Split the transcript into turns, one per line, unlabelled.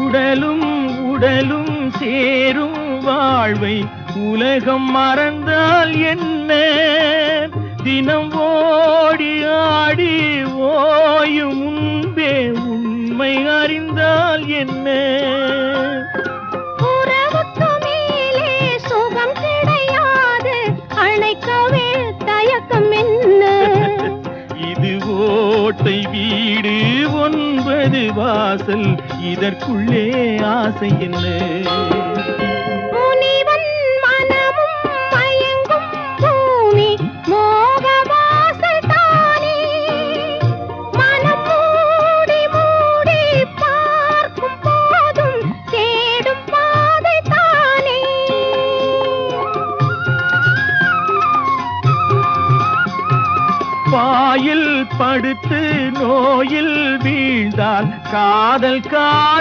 உடலும் உடலும் சேரும் வாழ்வை உலகம் மறந்தால் என்ன? தினம் ஓடி ஆடி ஓயும் முன்பே உண்மை அறிந்தால் என்ன?
உறவுக்கு மேலே சுகம் கிடையாது, அணைக்கவே தயக்கம் என்ன?
இது ஓட்டை வீடு 9 வாசல், இதற்குள்ளே ஆசை என்ன?
முனிவன் மனமும் மயங்கும் பூமி மோக வாசல் தானே. மனம் மூடி மூடி பார்க்கும் போதும் தேடும் பாதை தானே.
பாயில் படுத்து நோயில் வீழ்ந்தால் காதல்